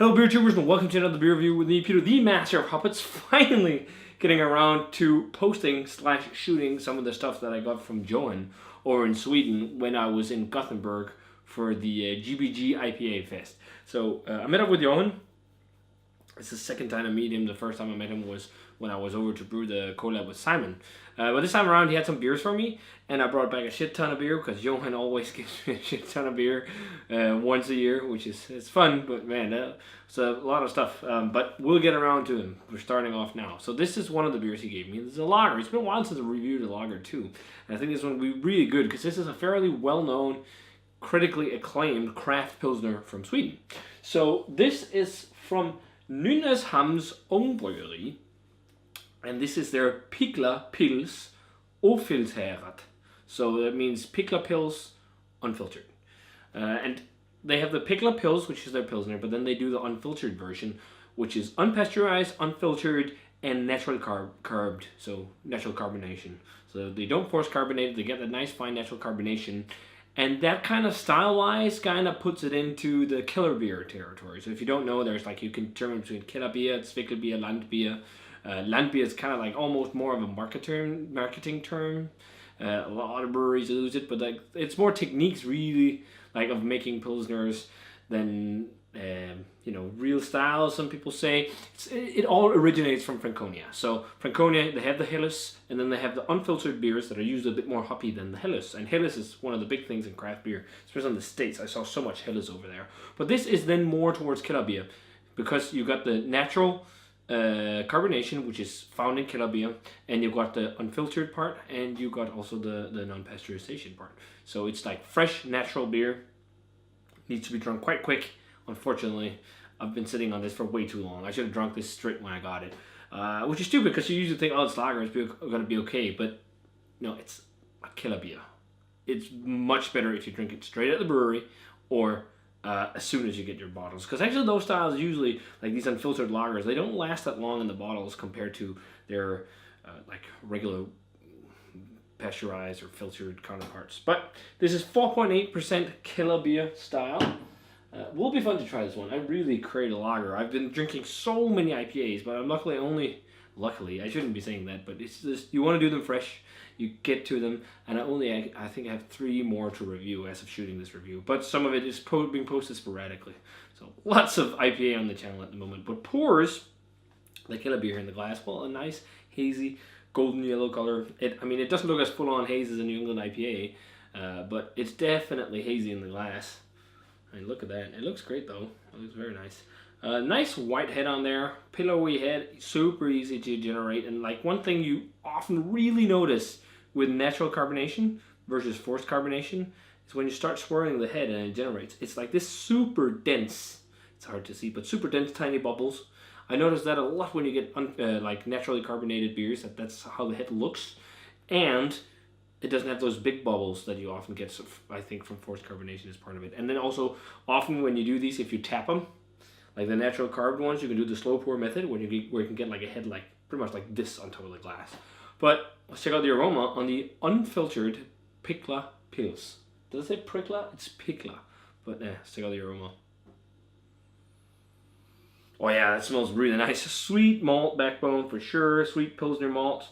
Hello beer tubers and welcome to another beer review with me, Peter, the master of hoppets, finally getting around to posting / shooting some of the stuff that I got from Johan over in Sweden when I was in Gothenburg for the GBG IPA Fest. So I met up with Johan. It's the second time I meet him. The first time I met him was when I was over to brew the collab with Simon. But this time around he had some beers for me, and I brought back a shit ton of beer because Johan always gives me a shit ton of beer once a year, which is it's fun, but man, it's a lot of stuff. But we'll get around to them. We're starting off now. So this is one of the beers he gave me. This is a lager. It's been a while since I reviewed a lager too, and I think this one will be really good because this is a fairly well-known, critically acclaimed craft pilsner from Sweden. So this is from Nynäshamns Ofiltrerad, and this is their Pickla Pils Ofiltrerad. So that means Pickla Pils unfiltered. And they have the Pickla Pils, which is their pilsner, but then they do the unfiltered version, which is unpasteurized, unfiltered, and naturally carbed, so natural carbonation. So they don't force carbonate, they get that nice fine natural carbonation. And that kind of style-wise kind of puts it into the Kellerbier territory. So if you don't know, there's like, you can determine between Kellerbier, Zwickelbier, Landbier. Landbier is kind of like almost more of a marketing term. A lot of breweries use it, but like it's more techniques really like of making pilsners than real style. Some people say it all originates from Franconia. So Franconia, they have the Helles, and then they have the unfiltered beers that are usually a bit more hoppy than the Helles. And Helles is one of the big things in craft beer, especially in the States. I saw so much Helles over there. But this is then more towards Kellerbier because you got the natural carbonation, which is found in Kellerbier, and you've got the unfiltered part, and you got also the non-pasteurization part. So it's like fresh, natural beer. Needs to be drunk quite quick. Unfortunately, I've been sitting on this for way too long. I should have drunk this straight when I got it, which is stupid because you usually think, oh, it's lager, it's going to be okay, but no, it's a Kellerbier. It's much better if you drink it straight at the brewery or as soon as you get your bottles, because actually those styles usually, like these unfiltered lagers, they don't last that long in the bottles compared to their like regular pasteurized or filtered counterparts. But this is 4.8% Kellerbier style. Will be fun to try this one. I really crave a lager. I've been drinking so many IPAs, but I'm luckily, I shouldn't be saying that, but it's just, you want to do them fresh, you get to them, and I think I have 3 more to review as of shooting this review, but some of it is being posted sporadically. So lots of IPA on the channel at the moment, but pours, the Kellerbier in the glass, well, a nice hazy golden yellow color. It doesn't look as full on haze as a New England IPA, but it's definitely hazy in the glass. I mean, look at that. It looks great though. It looks very nice. Nice white head on there, pillowy head, super easy to generate. And like one thing you often really notice with natural carbonation versus forced carbonation is when you start swirling the head and it generates. It's like this super dense, it's hard to see, but super dense tiny bubbles. I notice that a lot when you get like naturally carbonated beers, that's how the head looks. And it doesn't have those big bubbles that you often get, I think, from forced carbonation is part of it. And then also, often when you do these, if you tap them, like the natural carved ones, you can do the slow pour method where you can get like a head like pretty much like this on top of the glass. But let's check out the aroma on the unfiltered Pickla Pils. Did I say Pickla? It's Pickla. But let's check out the aroma. Oh yeah, that smells really nice. Sweet malt backbone for sure. Sweet Pilsner malt.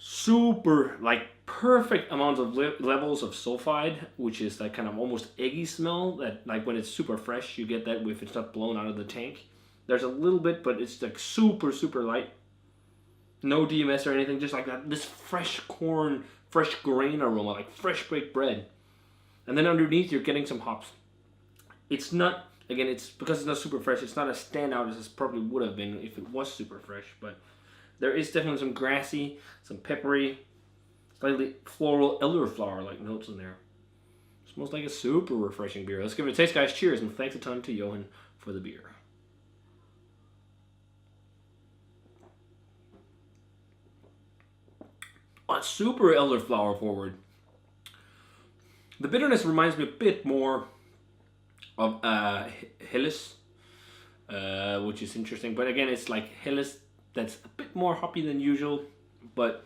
Super, like perfect amounts of levels of sulfide, which is that kind of almost eggy smell that like when it's super fresh, you get that if it's not blown out of the tank. There's a little bit, but it's like super, super light. No DMS or anything, just like that. This fresh corn, fresh grain aroma, like fresh baked bread. And then underneath, you're getting some hops. It's not, again, it's because it's not super fresh, it's not as standout as it probably would have been if it was super fresh, but there is definitely some grassy, some peppery, slightly floral elderflower-like notes in there. Smells like a super refreshing beer. Let's give it a taste, guys. Cheers, and thanks a ton to Johan for the beer. Oh, it's super elderflower forward. The bitterness reminds me a bit more of Helles, which is interesting. But again, it's like Helles that's a bit more hoppy than usual, but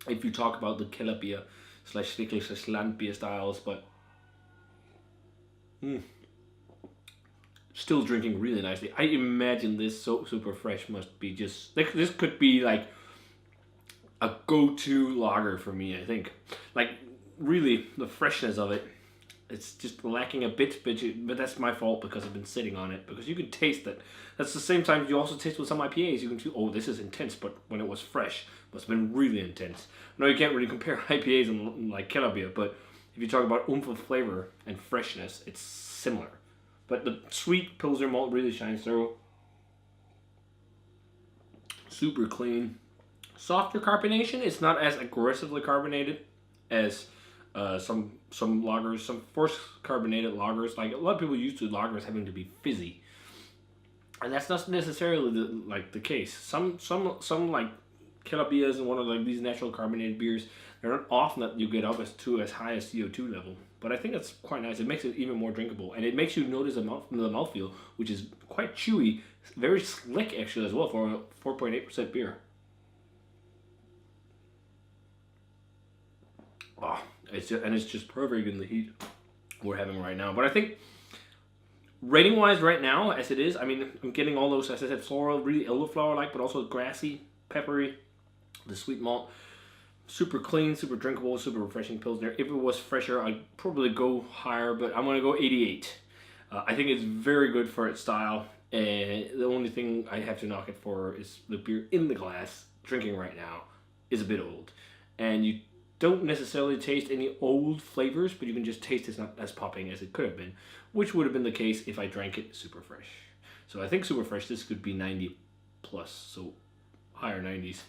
if you talk about the Kellerbier / Zwickel / Landbier styles, but still drinking really nicely. I imagine this so super fresh must be just like, this could be like a go-to lager for me. I think, like, really the freshness of it, it's just lacking a bit, but that's my fault because I've been sitting on it. Because you can taste it. That's the same time you also taste with some IPAs. You can feel, oh, this is intense, but when it was fresh, it must have been really intense. No, you can't really compare IPAs and like Kellerbier, but if you talk about oomph of flavor and freshness, it's similar. But the sweet Pilsner malt really shines through. Super clean. Softer carbonation. It's not as aggressively carbonated as some lagers, some forced carbonated lagers. Like a lot of people used to lagers having to be fizzy, and that's not necessarily the case. Some like Kellerbiers and one of like these natural carbonated beers, they're not often that you get up as high as CO2 level. But I think that's quite nice. It makes it even more drinkable, and it makes you notice the mouthfeel, which is quite chewy, very slick actually as well for a 4.8% beer. Oh, it's just perfect in the heat we're having right now. But I think rating wise right now, as it is, I mean, I'm getting all those, as I said, floral, really elderflower like, but also grassy, peppery, the sweet malt. Super clean, super drinkable, super refreshing Pilsner. If it was fresher, I'd probably go higher, but I'm going to go 88. I think it's very good for its style. And the only thing I have to knock it for is the beer in the glass, drinking right now, is a bit old. And you don't necessarily taste any old flavors, but you can just taste it's not as popping as it could have been, which would have been the case if I drank it super fresh. So I think super fresh, this could be 90 plus, so higher 90s,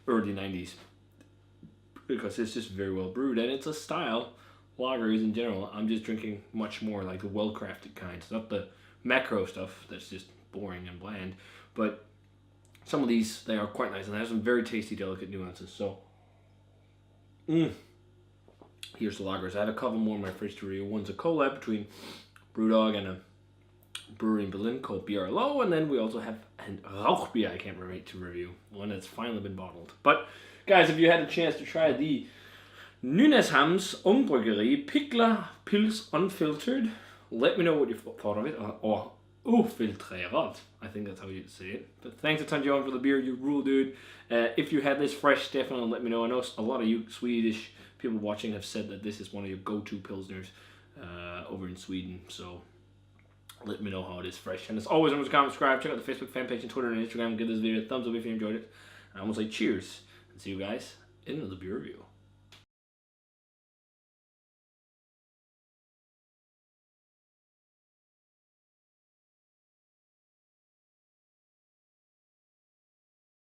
early 90s. Because it's just very well brewed, and it's a style. Lagers in general, I'm just drinking much more like the well-crafted kinds, not the macro stuff that's just boring and bland. But some of these, they are quite nice, and they have some very tasty, delicate nuances. So, here's the lagers. I have a couple more in my fridge to review. One's a collab between Brewdog and a brewery in Berlin called BRLO, and then we also have an Rauchbier I can't wait to review, one that's finally been bottled. But guys, if you had a chance to try the Nynäshamns Ångbryggeri Pickla Pils Unfiltered, let me know what you thought of it, or Ofiltrerad, I think that's how you say it. But thanks a ton, Johan, for the beer. You rule, dude. If you had this fresh, definitely let me know. I know a lot of you Swedish people watching have said that this is one of your go-to Pilsners over in Sweden, so let me know how it is fresh. And as always, remember to comment, subscribe, check out the Facebook fan page and Twitter and Instagram. Give this video a thumbs up if you enjoyed it. And I'm going to say cheers, and see you guys in another beer review.